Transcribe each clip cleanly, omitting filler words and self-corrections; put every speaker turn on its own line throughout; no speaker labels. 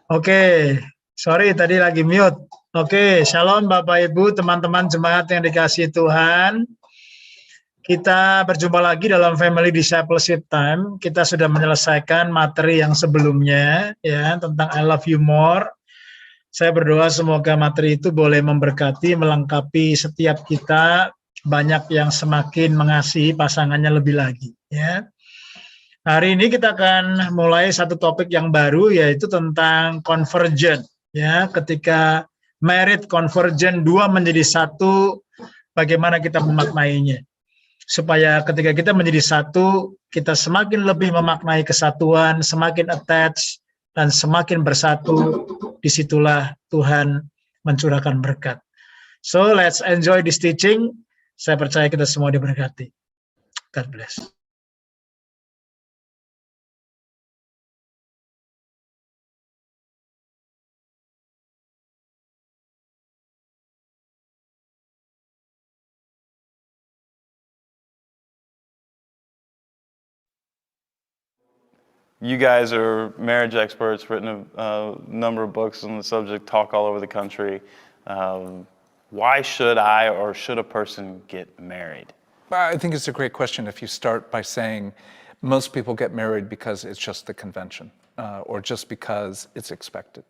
Oke, sorry tadi lagi mute. Oke, shalom Bapak Ibu, teman-teman jemaat yang dikasihi Tuhan. Kita berjumpa lagi dalam Family Discipleship Time. Kita sudah menyelesaikan materi yang sebelumnya ya tentang I Love You More. Saya berdoa semoga materi itu boleh memberkati, melengkapi setiap kita, banyak yang semakin mengasihi pasangannya lebih lagi ya. Hari ini kita akan mulai satu topik yang baru, yaitu tentang convergence. Ya, ketika married convergent, dua menjadi satu, bagaimana kita memaknainya. Supaya ketika kita menjadi satu, kita semakin lebih memaknai kesatuan, semakin attach, dan semakin bersatu, disitulah Tuhan mencurahkan berkat. So, let's enjoy this teaching. Saya percaya kita semua diberkati. God bless.
You guys are marriage experts, written a number of books on the subject, talk all over the country. Why should I or should a person get married?
I think it's a great question if you start by saying most people get married because it's just the convention or just because it's expected.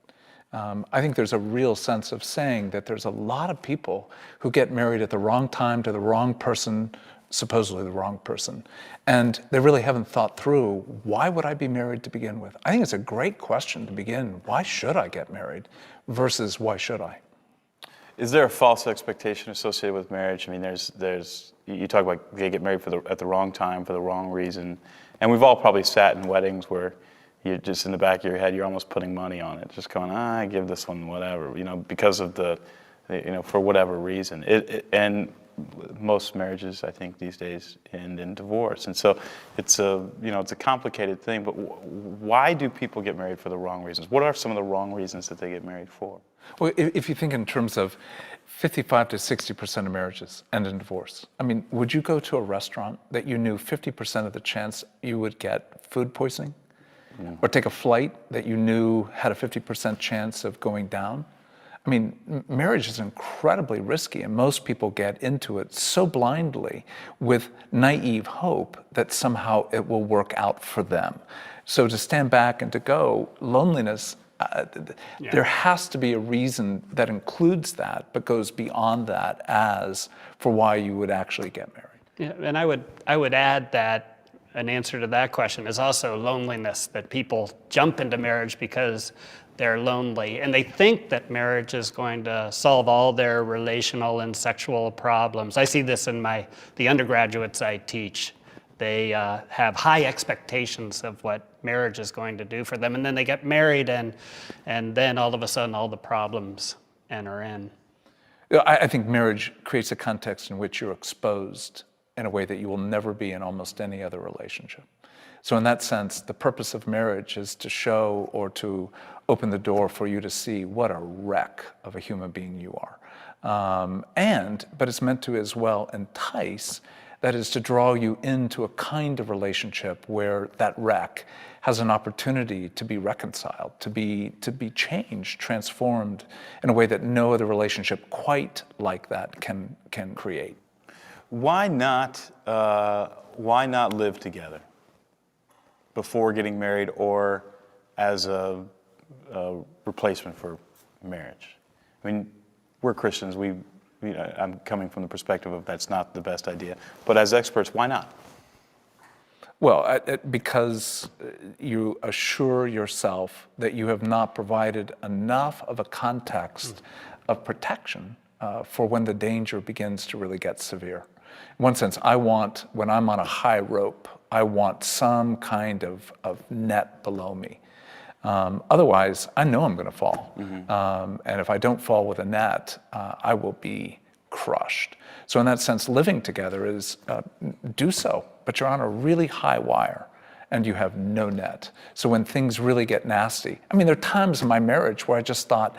I think there's a real sense of saying that there's a lot of people who get married at the wrong time to the wrong person, supposedly the wrong person, and they really haven't thought through, why would I be married to begin with? I think it's a great question to begin. Why should I get married versus why should I?
Is there a false expectation associated with marriage? I mean, you talk about they get married at the wrong time for the wrong reason, and we've all probably sat in weddings where you're just in the back of your head, you're almost putting money on it, just going, I give this one whatever, because of for whatever reason. And most marriages, I think, these days end in divorce, and so it's a complicated thing. But why do people get married for the wrong reasons? What are some of the wrong reasons that they get married for?
Well, if you think in terms of 55 to 60% of marriages end in divorce, I mean, would you go to a restaurant that you knew 50% of the chance you would get food poisoning? Mm. Or take a flight that you knew had a 50% chance of going down? I mean, marriage is incredibly risky, and most people get into it so blindly with naive hope that somehow it will work out for them. So to stand back and to go, loneliness, there has to be a reason that includes that, but goes beyond that as for why you would actually get married.
Yeah, and I would add that an answer to that question is also loneliness, that people jump into marriage because they're lonely, and they think that marriage is going to solve all their relational and sexual problems. I see this in the undergraduates I teach. They have high expectations of what marriage is going to do for them, and then they get married, and then all of a sudden all the problems enter in.
I think marriage creates a context in which you're exposed in a way that you will never be in almost any other relationship. So in that sense, the purpose of marriage is to show or to open the door for you to see what a wreck of a human being you are. But it's meant to as well entice, that is to draw you into a kind of relationship where that wreck has an opportunity to be reconciled, to be changed, transformed in a way that no other relationship quite like that can create.
Why not live together before getting married or as a replacement for marriage? I mean, we're Christians. I'm coming from the perspective of that's not the best idea. But as experts, why not?
Well, because you assure yourself that you have not provided enough of a context of protection for when the danger begins to really get severe. In one sense, when I'm on a high rope, I want some kind of net below me. Otherwise, I know I'm going to fall. Mm-hmm. And if I don't fall with a net, I will be crushed. So in that sense, living together is do so, but you're on a really high wire and you have no net. So when things really get nasty, I mean, there are times in my marriage where I just thought,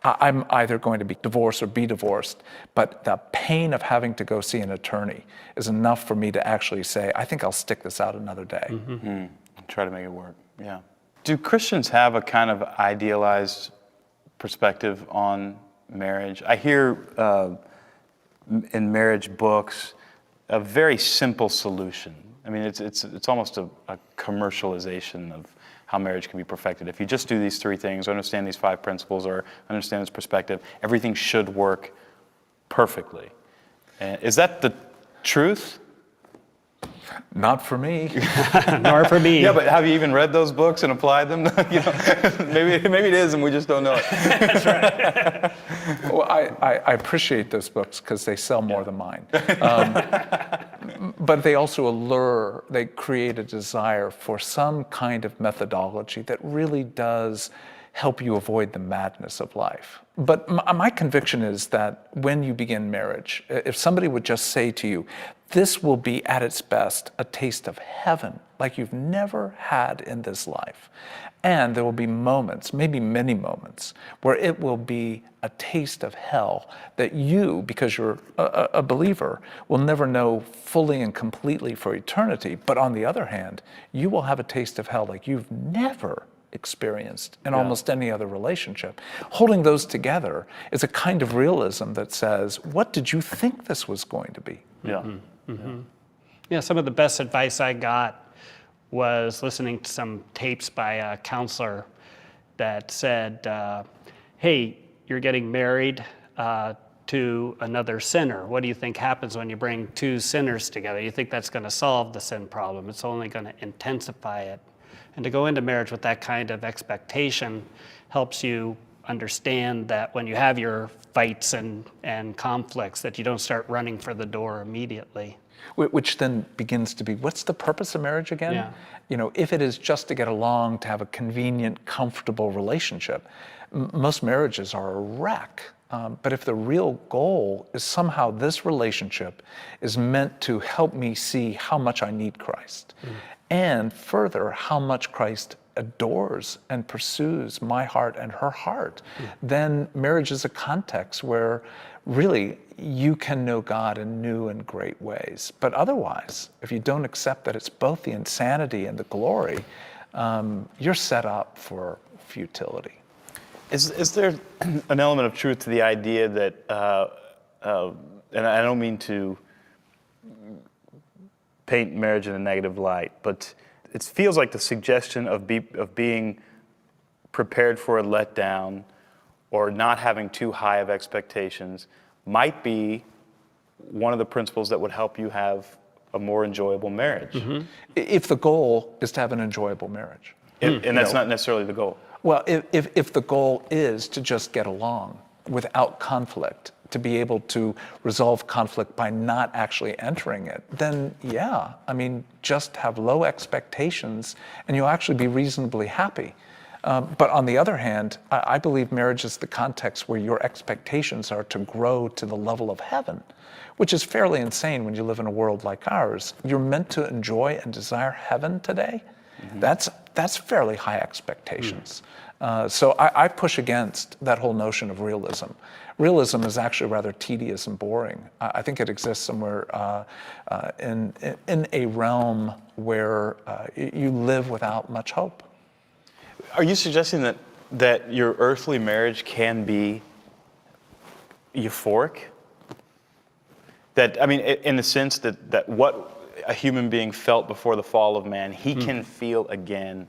I'm either going to be divorced or be divorced, but the pain of having to go see an attorney is enough for me to actually say, I think I'll stick this out another day.
Mm-hmm. Try to make it work, yeah. Do Christians have a kind of idealized perspective on marriage? I hear in marriage books a very simple solution. I mean, it's almost a commercialization of how marriage can be perfected. If you just do these 3 things, understand these 5 principles, or understand this perspective, everything should work perfectly. Is that the truth?
Not for me.
Nor for me.
Yeah, but have you even read those books and applied them? Maybe it is, and we just don't know it.
That's right.
Well, I appreciate those books because they sell more than mine. But they also they create a desire for some kind of methodology that really does help you avoid the madness of life. But my conviction is that when you begin marriage, if somebody would just say to you, this will be at its best a taste of heaven like you've never had in this life. And there will be moments, maybe many moments, where it will be a taste of hell that you, because you're a believer, will never know fully and completely for eternity. But on the other hand, you will have a taste of hell like you've never experienced in almost any other relationship. Holding those together is a kind of realism that says, what did you think this was going to be?
Yeah.
Mm-hmm. Mm-hmm. Yeah, some of the best advice I got was listening to some tapes by a counselor that said, hey, you're getting married to another sinner. What do you think happens when you bring 2 sinners together? You think that's going to solve the sin problem? It's only going to intensify it. And to go into marriage with that kind of expectation helps you understand that when you have your fights and conflicts, that you don't start running for the door immediately.
Which then begins to be, what's the purpose of marriage again?
Yeah.
You know, if it is just to get along, to have a convenient, comfortable relationship, most marriages are a wreck. But if the real goal is somehow this relationship is meant to help me see how much I need Christ, and further, how much Christ adores and pursues my heart and her heart, then marriage is a context where really you can know God in new and great ways. But otherwise, if you don't accept that it's both the insanity and the glory, you're set up for futility.
Is there an element of truth to the idea that, and I don't mean to paint marriage in a negative light, but it feels like the suggestion of being prepared for a letdown or not having too high of expectations might be one of the principles that would help you have a more enjoyable marriage.
Mm-hmm. If the goal is to have an enjoyable marriage.
And that's not necessarily the goal.
Well, if the goal is to just get along without conflict, to be able to resolve conflict by not actually entering it, then yeah, I mean, just have low expectations and you'll actually be reasonably happy. But on the other hand, I believe marriage is the context where your expectations are to grow to the level of heaven, which is fairly insane when you live in a world like ours. You're meant to enjoy and desire heaven today. Mm-hmm. That's fairly high expectations. So I push against that whole notion of realism. Realism is actually rather tedious and boring. I think it exists somewhere in a realm where you live without much hope.
Are you suggesting that your earthly marriage can be euphoric? That, I mean, in the sense that what a human being felt before the fall of man, he can feel again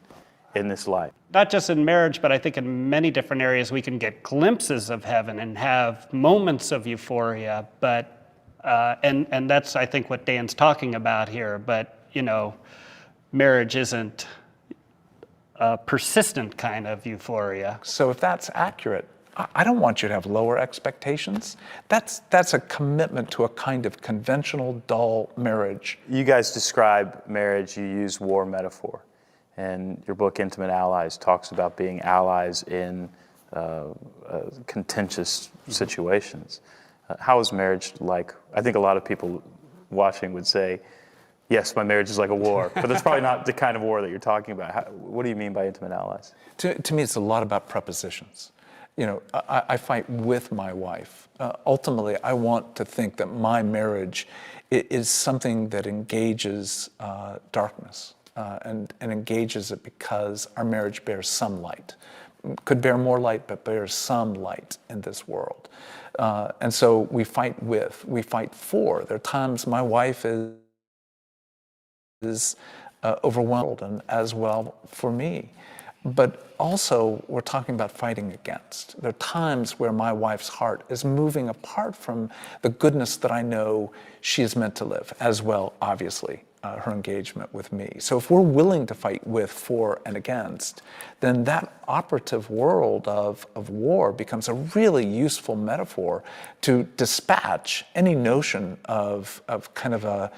in this life.
Not just in marriage, but I think in many different areas we can get glimpses of heaven and have moments of euphoria. But and that's, I think, what Dan's talking about here. But you know, marriage isn't a persistent kind of euphoria.
So if that's accurate, I don't want you to have lower expectations. That's a commitment to a kind of conventional, dull marriage.
You guys describe marriage, you use war metaphor. And your book, Intimate Allies, talks about being allies in contentious situations. How is marriage like? I think a lot of people watching would say, yes, my marriage is like a war, but that's probably not the kind of war that you're talking about. What do you mean by intimate allies?
To me, it's a lot about prepositions. You know, I fight with my wife. Ultimately, I want to think that my marriage is something that engages darkness. and engages it because our marriage bears some light. Could bear more light, but bears some light in this world. And so we fight for. There are times my wife is overwhelmed, and as well for me. But also, we're talking about fighting against. There are times where my wife's heart is moving apart from the goodness that I know she is meant to live, as well, obviously, her engagement with me. So if we're willing to fight with, for, and against, then that operative world of war becomes a really useful metaphor to dispatch any notion of kind of a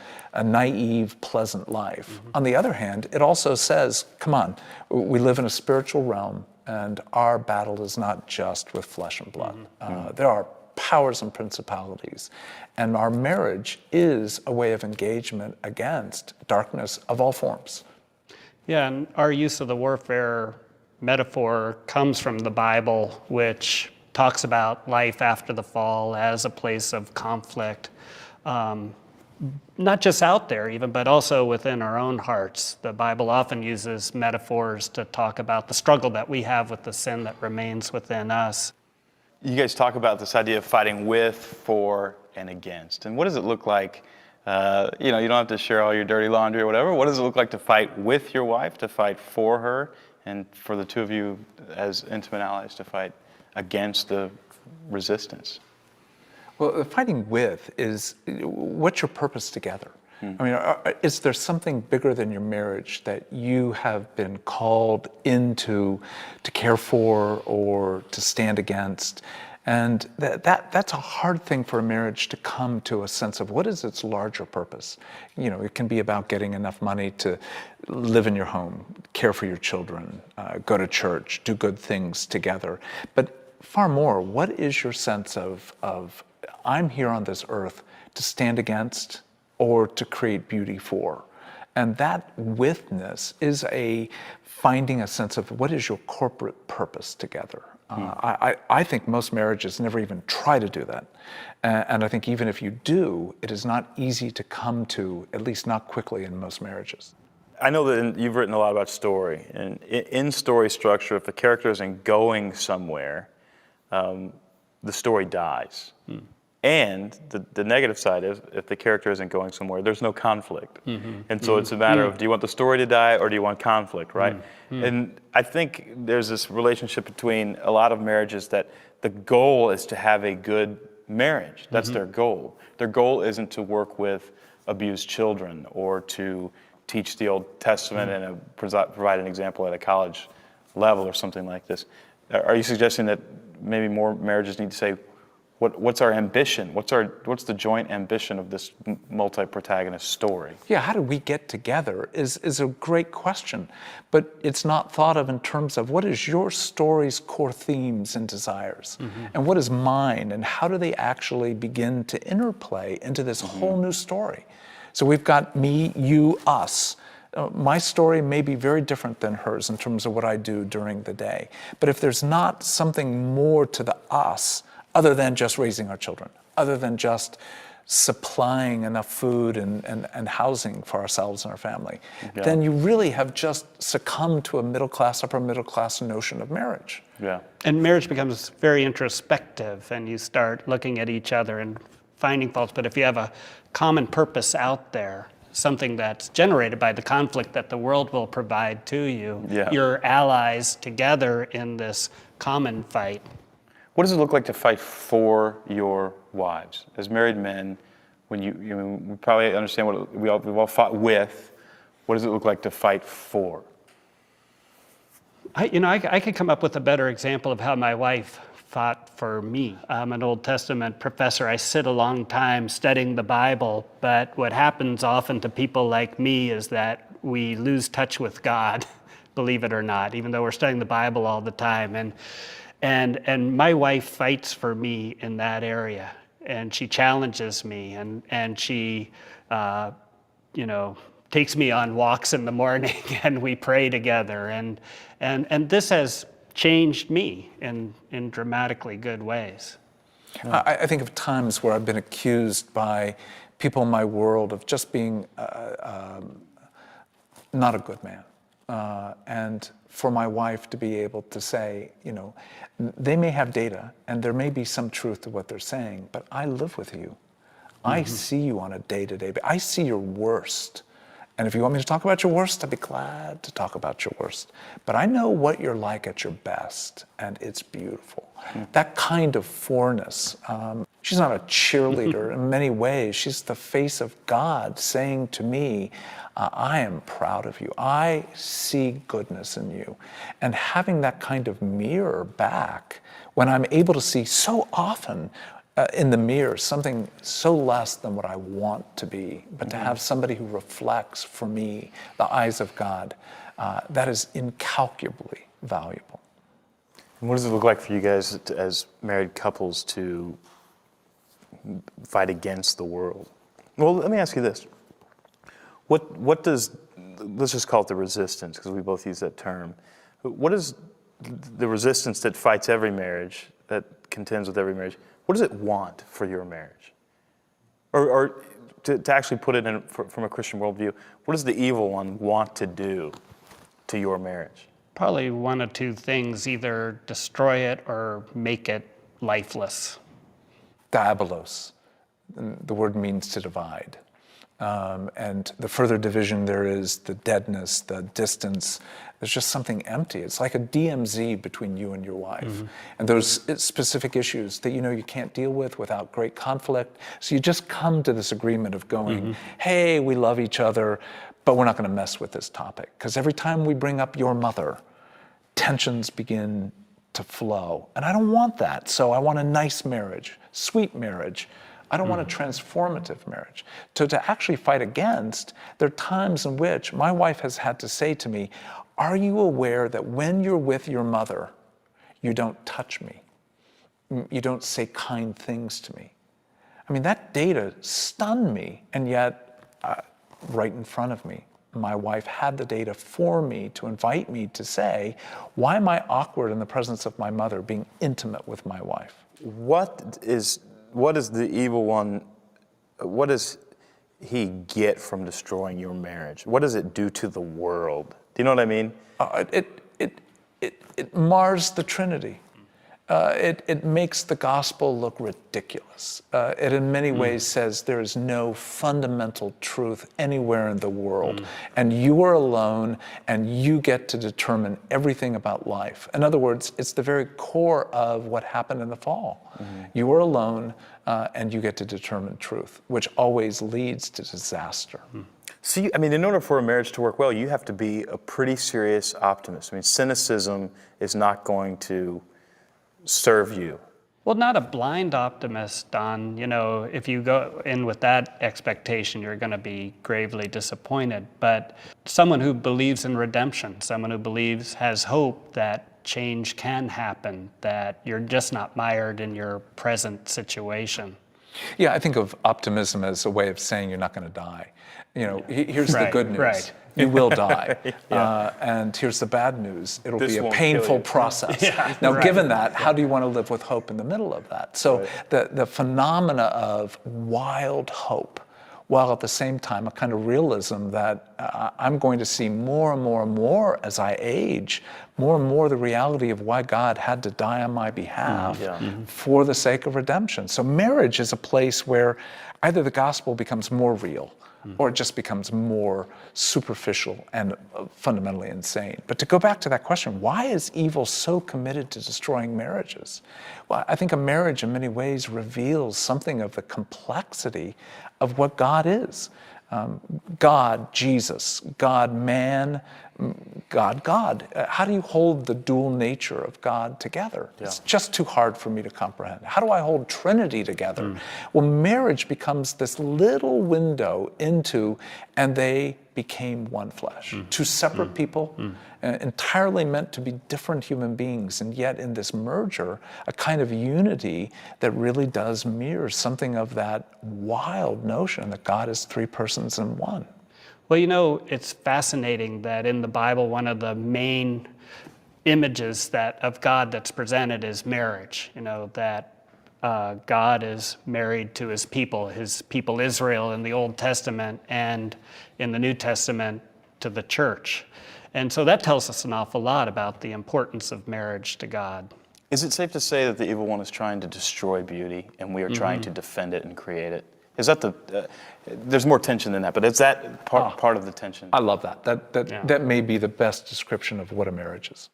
naive, pleasant life. Mm-hmm. On the other hand, it also says, come on, we live in a spiritual realm, and our battle is not just with flesh and blood. Mm-hmm. There are powers and principalities. And our marriage is a way of engagement against darkness of all forms.
Yeah, and our use of the warfare metaphor comes from the Bible, which talks about life after the fall as a place of conflict, not just out there even, but also within our own hearts. The Bible often uses metaphors to talk about the struggle that we have with the sin that remains within us.
You guys talk about this idea of fighting with, for, and against. And what does it look like? You don't have to share all your dirty laundry or whatever. What does it look like to fight with your wife, to fight for her, and for the two of you as intimate allies to fight against the resistance?
Well, fighting with is, what's your purpose together? I mean, is there something bigger than your marriage that you have been called into to care for or to stand against? And that's a hard thing for a marriage to come to a sense of what is its larger purpose. It can be about getting enough money to live in your home, care for your children, go to church, do good things together. But far more, what is your sense of I'm here on this earth to stand against or to create beauty for? And that witness is finding a sense of what is your corporate purpose together. I think most marriages never even try to do that. And I think even if you do, it is not easy to come to, at least not quickly in most marriages.
I know that you've written a lot about story. And in story structure, if the character isn't going somewhere, the story dies. And the negative side is, if the character isn't going somewhere, there's no conflict. And so it's a matter of, do you want the story to die or do you want conflict, right? And I think there's this relationship between a lot of marriages that the goal is to have a good marriage. That's their goal. Their goal isn't to work with abused children or to teach the Old Testament and provide an example at a college level or something like this. Are you suggesting that maybe more marriages need to say, what's our ambition? What's the joint ambition of this multi-protagonist story?
Yeah, how do we get together is a great question, but it's not thought of in terms of what is your story's core themes and desires, and what is mine, and how do they actually begin to interplay into this whole new story? So we've got me, you, us. My story may be very different than hers in terms of what I do during the day, but if there's not something more to the us, other than just raising our children, other than just supplying enough food and housing for ourselves and our family, then you really have just succumbed to a upper middle class notion of marriage.
Yeah.
And marriage becomes very introspective, and you start looking at each other and finding faults. But if you have a common purpose out there, something that's generated by the conflict that the world will provide to you, you're allies together in this common fight.
What does it look like to fight for your wives? As married men, when we probably understand what we've all fought with, what does it look like to fight for?
I could come up with a better example of how my wife fought for me. I'm an Old Testament professor. I sit a long time studying the Bible, but what happens often to people like me is that we lose touch with God, believe it or not, even though we're studying the Bible all the time. And my wife fights for me in that area, and she challenges me, and she, takes me on walks in the morning, and we pray together, and this has changed me in dramatically good ways.
I think of times where I've been accused by people in my world of just being not a good man. And for my wife to be able to say, they may have data and there may be some truth to what they're saying, but I live with you. I see you on a day-to-day basis. I see your worst. And if you want me to talk about your worst, I'd be glad to talk about your worst. But I know what you're like at your best, and it's beautiful. That kind of foreness. She's not a cheerleader in many ways. She's the face of God saying to me, I am proud of you. I see goodness in you. And having that kind of mirror back, when I'm able to see so often in the mirror something so less than what I want to be, but to have somebody who reflects for me the eyes of God, that is incalculably valuable.
And what does it look like for you guys as married couples to fight against the world? Well, let me ask you this. What does, let's just call it the resistance, because we both use that term. What is the resistance that fights every marriage, that contends with every marriage? What does it want for your marriage? Or to actually put it in from a Christian worldview, what does the evil one want to do to your marriage?
Probably one of two things, either destroy it or make it lifeless.
Diabolos. The word means to divide. And the further division there is, the deadness, the distance, there's just something empty. It's like a DMZ between you and your wife. And those specific issues that you can't deal with without great conflict. So you just come to this agreement of going, hey, we love each other, but we're not going to mess with this topic. Because every time we bring up your mother, tensions begin to flow. And I don't want that. So I want a nice marriage, sweet marriage. I don't want a transformative marriage. So to actually fight against, there are times in which my wife has had to say to me, are you aware that when you're with your mother, you don't touch me? You don't say kind things to me? I mean, that data stunned me, and yet right in front of me, my wife had the data for me to invite me to say, why am I awkward in the presence of my mother being intimate with my wife?
What is the evil one, what does he get from destroying your marriage? What does it do to the world? Do you know what I mean?
It mars the Trinity. It makes the gospel look ridiculous. It in many ways says there is no fundamental truth anywhere in the world, and you are alone, and you get to determine everything about life. In other words, it's the very core of what happened in the fall. You are alone, and you get to determine truth, which always leads to disaster.
See, I mean, in order for a marriage to work well, you have to be a pretty serious optimist. I mean, cynicism is not going to serve you.
Well, not a blind optimist, Don. If you go in with that expectation, you're going to be gravely disappointed. But someone who believes in redemption, someone who has hope that change can happen, that you're just not mired in your present situation.
Yeah, I think of optimism as a way of saying you're not going to die. Here's the good news.
Right.
You will die. And here's the bad news. It'll be a painful process. Now, given that, how do you want to live with hope in the middle of that? So the phenomena of wild hope, while at the same time a kind of realism that I'm going to see more and more and more as I age, more and more the reality of why God had to die on my behalf for the sake of redemption. So marriage is a place where either the gospel becomes more real, or it just becomes more superficial and fundamentally insane. But to go back to that question, why is evil so committed to destroying marriages? Well, I think a marriage in many ways reveals something of the complexity of what God is. God, Jesus, God, man, God. How do you hold the dual nature of God together? It's just too hard for me to comprehend. How do I hold Trinity together? Well, marriage becomes this little window into, and they became one flesh. Two separate people, entirely meant to be different human beings, and yet in this merger, a kind of unity that really does mirror something of that wild notion that God is three persons in one.
Well, it's fascinating that in the Bible, one of the main images of God that's presented is marriage. That God is married to his people Israel in the Old Testament, and in the New Testament to the church. And so that tells us an awful lot about the importance of marriage to God.
Is it safe to say that the evil one is trying to destroy beauty and we are trying to defend it and create it? Is that there's more tension than that, but is that part of the tension?
I love that. That may be the best description of what a marriage is.